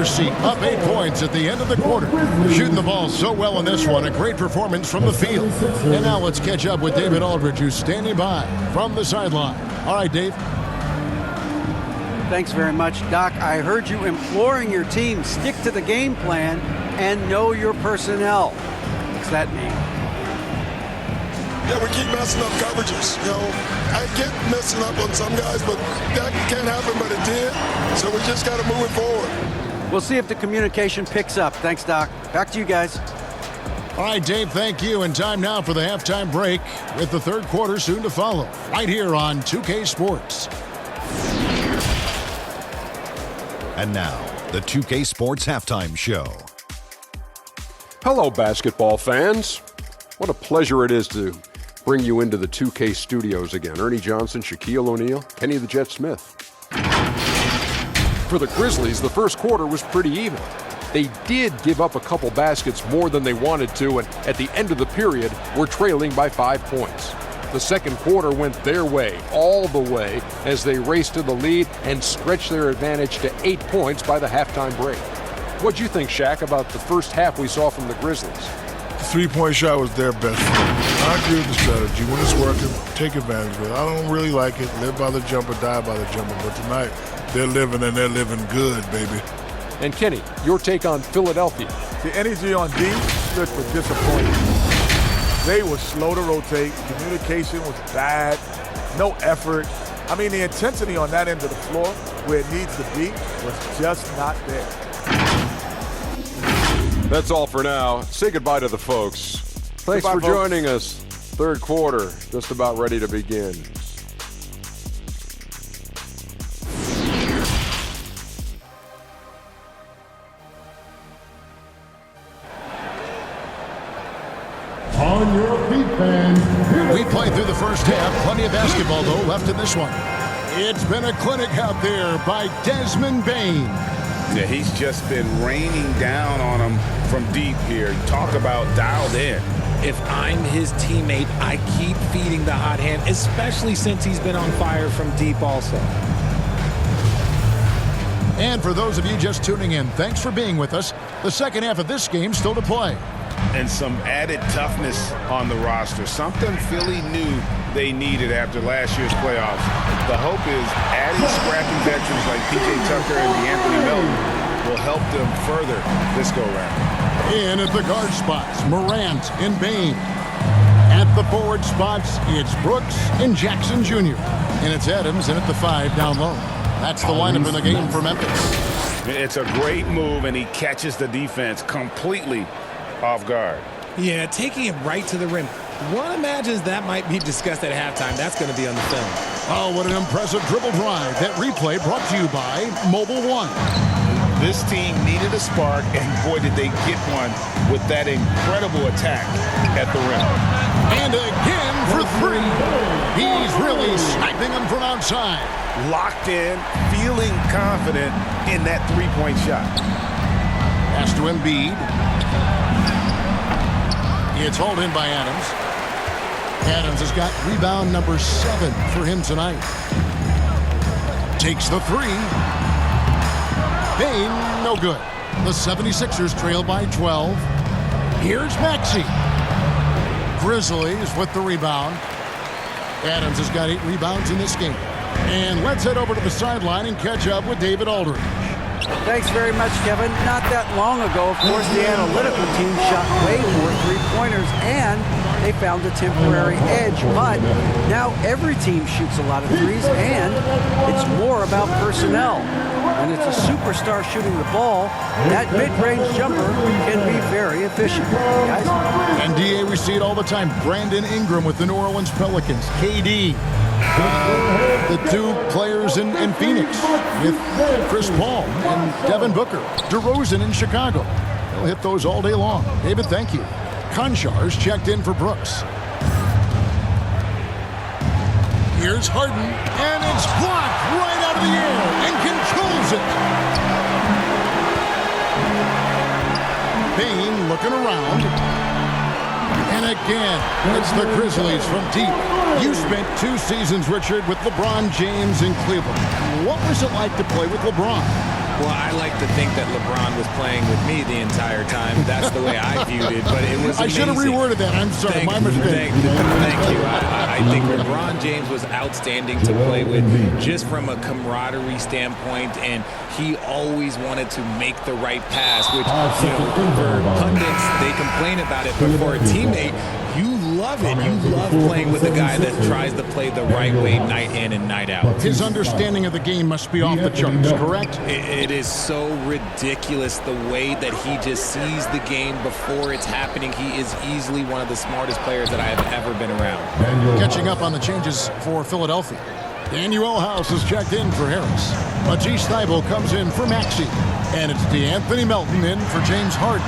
your seat. Up 8 points at the end of the quarter. Shooting the ball so well in this one. A great performance from the field. And now let's catch up with David Aldridge, who's standing by from the sideline. All right, Dave. Thanks very much, Doc. I heard you imploring your team, stick to the game plan and know your personnel. What's that mean? Yeah, we keep messing up coverages. You know, I get messing up on some guys, but that can't happen, but it did. So we just got to move it forward. We'll see if the communication picks up. Thanks, Doc. Back to you guys. All right, Dave, thank you. And time now for the halftime break with the third quarter soon to follow. Right here on 2K Sports. And now, the 2K Sports Halftime Show. Hello, basketball fans. What a pleasure it is to bring you into the 2K studios again. Ernie Johnson, Shaquille O'Neal, Kenny the Jet Smith. For the Grizzlies, the first quarter was pretty even. They did give up a couple baskets more than they wanted to, and at the end of the period, were trailing by 5 points. The second quarter went their way, all the way, as they raced to the lead and stretched their advantage to 8 points by the halftime break. What'd you think, Shaq, about the first half we saw from the Grizzlies? The three-point shot was their best. I agree with the strategy. When it's working, take advantage of it. I don't really like it. Live by the jumper, die by the jumper. But tonight, they're living, and they're living good, baby. And Kenny, your take on Philadelphia. The energy on D stood for disappointment. They were slow to rotate. Communication was bad. No effort. I mean, the intensity on that end of the floor, where it needs to be, was just not there. That's all for now. Say goodbye to the folks. Thanks for joining us. Third quarter, just about ready to begin. On your feet, fans. We played through the first half. Plenty of basketball, though, left in this one. It's been a clinic out there by Desmond Bane. Yeah, he's just been raining down on him from deep here. Talk about dialed in. If I'm his teammate, I keep feeding the hot hand, especially since he's been on fire from deep also. And for those of you just tuning in, thanks for being with us. The second half of this game still to play. And some added toughness on the roster. Something Philly knew they needed after last year's playoffs. The hope is adding scrappy veterans like P.J. Tucker and DeAnthony Melton will help them further this go-round. In at the guard spots, Morant and Bane. At the forward spots, it's Brooks and Jackson Jr. And it's Adams in at the 5 down low. That's the lineup in the game for Memphis. It's a great move, and he catches the defense completely off guard. Yeah, taking it right to the rim. One imagines that might be discussed at halftime. That's going to be on the film. Oh, what an impressive dribble drive. That replay brought to you by Mobile One. This team needed a spark, and boy, did they get one with that incredible attack at the rim. And again for 3. He's really sniping them from outside. Locked in, feeling confident in that three-point shot. Pass to Embiid. It's hauled in by Adams. Adams has got rebound number 7 for him tonight. Takes the 3. Bane, no good. The 76ers trail by 12. Here's Maxey. Grizzlies with the rebound. Adams has got 8 rebounds in this game. And let's head over to the sideline and catch up with David Aldridge. Thanks very much, Kevin. Not that long ago, of course, the analytical team shot way more three-pointers, and they found a temporary edge. But now every team shoots a lot of threes, and it's more about personnel. When it's a superstar shooting the ball, that mid-range jumper can be very efficient. Guys? And DA, we see it all the time. Brandon Ingram with the New Orleans Pelicans. KD. The 2 players in Phoenix with Chris Paul and Devin Booker. DeRozan in Chicago. They'll hit those all day long. David, thank you. Konchar's checked in for Brooks. Here's Harden, and it's blocked right out of the air and controls it. Bane looking around. And again, it's the Grizzlies from deep. You spent 2 seasons, Richard, with LeBron James in Cleveland. What was it like to play with LeBron? Well, I like to think that LeBron was playing with me the entire time. That's the way I viewed it, but it was amazing. I should have reworded that. I'm sorry, my mistake. Thank you. I think LeBron James was outstanding to play with just from a camaraderie standpoint, and he always wanted to make the right pass, which, for pundits, they complain about it, but for a teammate, you love it. You love playing with a guy that tries to play the right way night in and night out. His understanding of the game must be off the charts, correct? It is so ridiculous the way that he just sees the game before it's happening. He is easily one of the smartest players that I have ever been around. Catching up on the changes for Philadelphia. Daniel House has checked in for Harris. Matisse Thybulle comes in for Maxey. And it's DeAnthony Melton in for James Harden.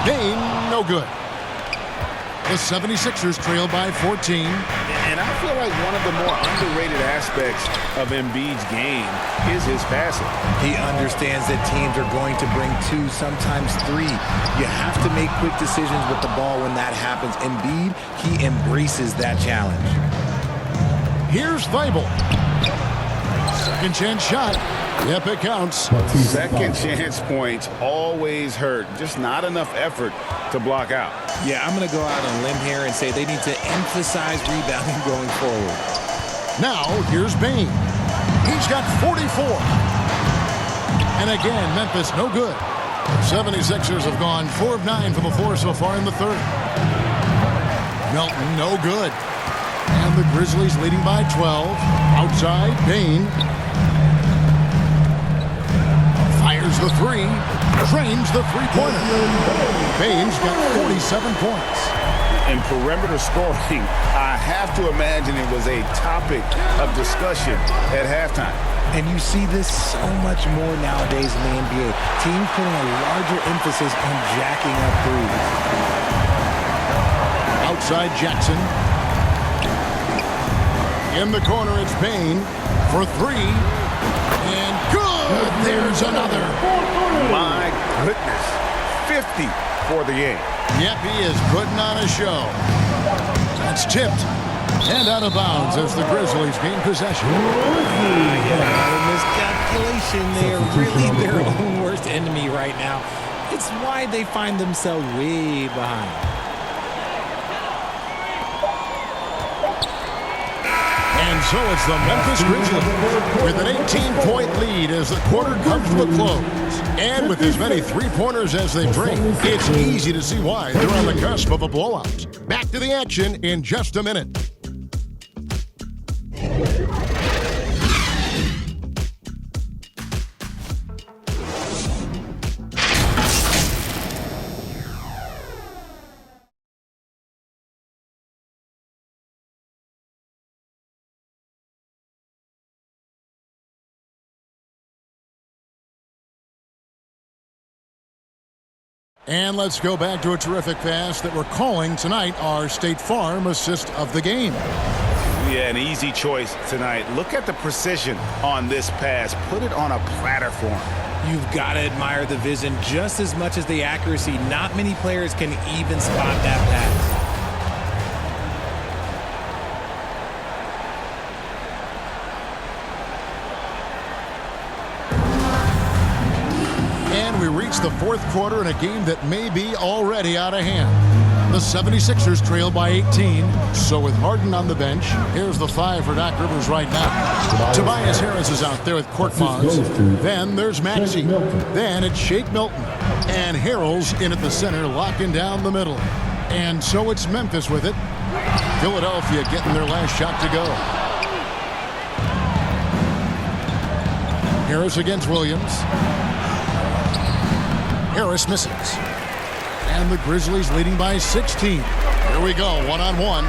Payne, no good. The 76ers trail by 14. And I feel like one of the more underrated aspects of Embiid's game is his passing. He understands that teams are going to bring 2, sometimes 3. You have to make quick decisions with the ball when that happens. Embiid, he embraces that challenge. Here's Thybulle. Second chance shot. Yep, it counts. Second chance points always hurt. Just not enough effort to block out. Yeah, I'm going to go out on a limb here and say they need to emphasize rebounding going forward. Now, here's Bane. He's got 44. And again, Memphis no good. 76ers have gone 4 of 9 from the floor so far in the third. Melton no good. And the Grizzlies leading by 12. Outside, Bane. Fires the 3. Drains the three-pointer. Bane's got 47 points. In perimeter scoring, I have to imagine it was a topic of discussion at halftime. And you see this so much more nowadays in the NBA. Teams putting a larger emphasis on jacking up threes. Outside Jackson. In the corner, it's Bane for 3. And good! There's another. My goodness. 50 for the game. Yep, he is putting on a show. That's tipped. And out of bounds as the Grizzlies gain possession. Miscalculation. They are really their own worst enemy right now. It's why they find themselves way behind. And so it's the Memphis Grizzlies with an 18-point lead as the quarter comes to a close. And with as many three-pointers as they bring, it's easy to see why they're on the cusp of a blowout. Back to the action in just a minute. And let's go back to a terrific pass that we're calling tonight our State Farm assist of the game. Yeah, an easy choice tonight. Look at the precision on this pass. Put it on a platter for him. You've got to admire the vision just as much as the accuracy. Not many players can even spot that pass. We reach the fourth quarter in a game that may be already out of hand. The 76ers trail by 18. So with Harden on the bench, here's the 5 for Doc Rivers right now. Tobias Harris is out there with Korkmaz. Then there's Maxey. Then it's Shake Milton. And Harrell's in at the center, locking down the middle. And so it's Memphis with it. Philadelphia getting their last shot to go. Harris against Williams. Harris misses. And the Grizzlies leading by 16. Here we go, one-on-one.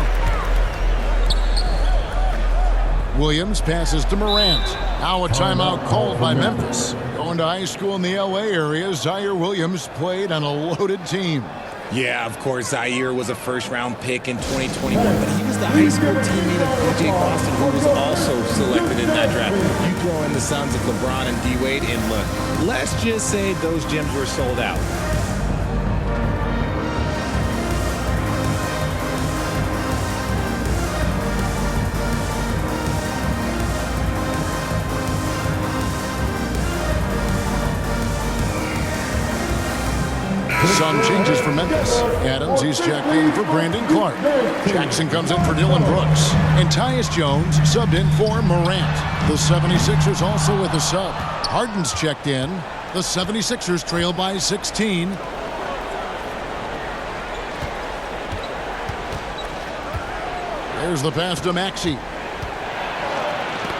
Williams passes to Morant. Now a timeout called by Memphis. Going to high school in the L.A. area, Zaire Williams played on a loaded team. Yeah, of course, Zaire was a first-round pick in 2021, but he was the high school teammate of P.J. Boston, who was also selected in that draft. You throw in the sons of LeBron and D-Wade, and look, let's just say those gyms were sold out. Some changes for Memphis. Adams, he's checked in for Brandon Clark. Jackson comes in for Dylan Brooks. And Tyus Jones subbed in for Morant. The 76ers also with a sub. Harden's checked in. The 76ers trail by 16. There's the pass to Maxey.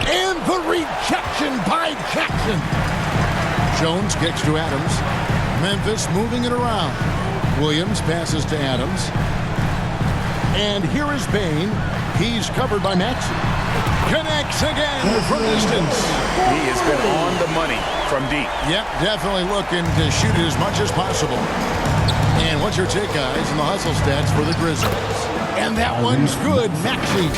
And the rejection by Jackson. Jones kicks to Adams. Memphis moving it around. Williams passes to Adams. And here is Bain. He's covered by Maxey. Connects again from distance. He has been on the money from deep. Yep, definitely looking to shoot it as much as possible. And what's your take, guys, in the hustle stats for the Grizzlies? And that one's good, Maxey.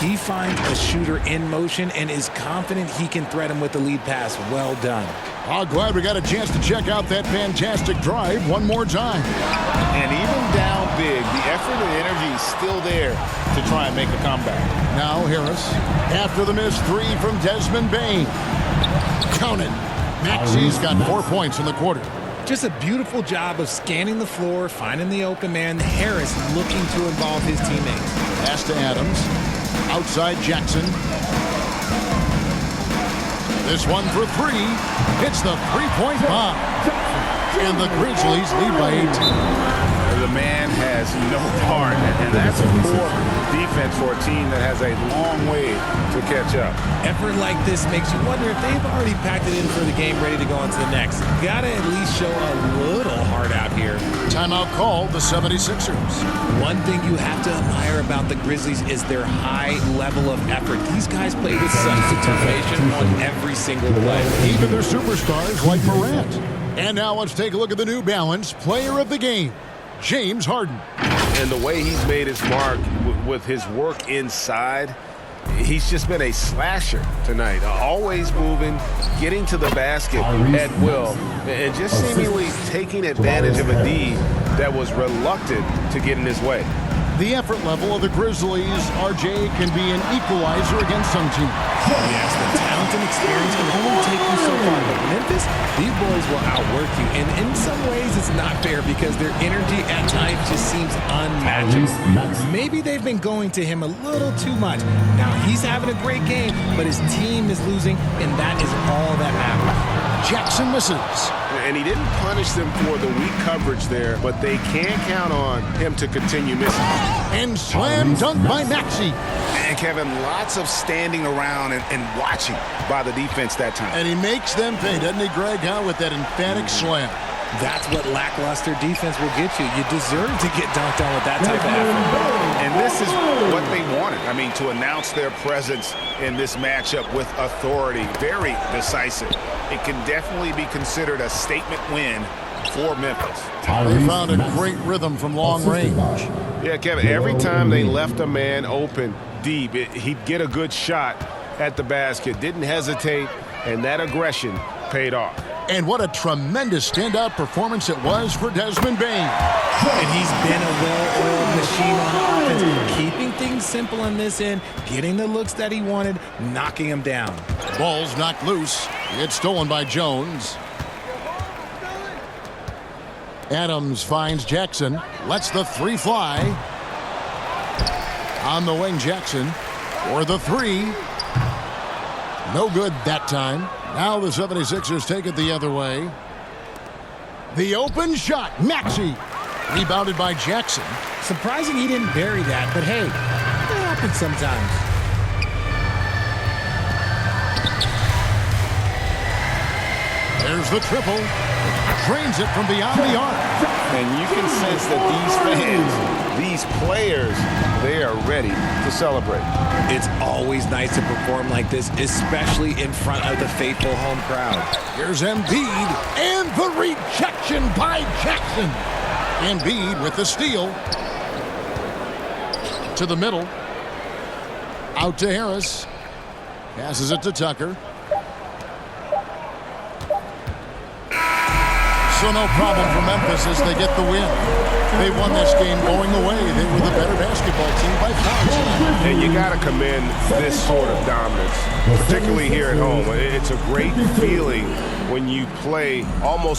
He finds a shooter in motion and is confident he can threat him with the lead pass. Well done. Oh, glad we got a chance to check out that fantastic drive one more time. And even down big, the effort and energy is still there to try and make a comeback. Now Harris, after the missed three from Desmond Bain. Count it. Maxey's got 4 points in the quarter. Just a beautiful job of scanning the floor, finding the open man. Harris looking to involve his teammates. Pass to Adams. Outside Jackson. This one for three. Hits the three-point bomb. And the Grizzlies lead by 18. The man has no heart, and that's a poor defense for a team that has a long way to catch up. Effort like this makes you wonder if they've already packed it in for the game, ready to go on to the next. Gotta at least show a little heart out here. Timeout called the 76ers. One thing you have to admire about the Grizzlies is their high level of effort. These guys play with such determination on every single play. Even their superstars like Morant. And now let's take a look at the New Balance Player of the Game, James Harden. And the way he's made his mark with his work inside, he's just been a slasher tonight. Always moving, getting to the basket at will, and just seemingly taking advantage of a D that was reluctant to get in his way. The effort level of the Grizzlies, RJ, can be an equalizer against some teams. Yes, the talent and experience can only take you so far. But Memphis, these boys will outwork you. And in some ways, it's not fair because their energy at times just seems unmatchable. Maybe they've been going to him a little too much. Now, he's having a great game, but his team is losing, and that is all that matters. Jackson misses. And he didn't punish them for the weak coverage there, but they can't count on him to continue missing. And slam dunk by Maxey. And Kevin, lots of standing around and watching by the defense that time. And he makes them pay, doesn't he, Greg, with that emphatic slam. That's what lackluster defense will get you. You deserve to get dunked on with that type of effort. And this is what they wanted. I mean, to announce their presence in this matchup with authority. Very decisive. It can definitely be considered a statement win for Memphis. They found a great rhythm from long range. Yeah, Kevin, every time they left a man open deep, he'd get a good shot at the basket. Didn't hesitate, and that aggression paid off. And what a tremendous standout performance it was for Desmond Bain. And he's been a well-oiled machine on offense, keeping things simple on this end, getting the looks that he wanted, knocking him down. Ball's knocked loose. It's stolen by Jones. Adams finds Jackson. Lets the three fly. On the wing, Jackson for the three. No good that time. Now the 76ers take it the other way. The open shot, Maxey. Rebounded by Jackson. Surprising he didn't bury that, but hey, it happens sometimes. There's the triple. Drains it from beyond the arc. And you can sense that these fans, these players, they are ready to celebrate. It's always nice to perform like this, especially in front of the faithful home crowd. Here's Embiid, and the rejection by Jackson. Embiid with the steal. To the middle. Out to Harris. Passes it to Tucker. So no problem for Memphis as they get the win. They won this game going away. They were the better basketball team by far. And you got to commend this sort of dominance, particularly here at home. It's a great feeling when you play almost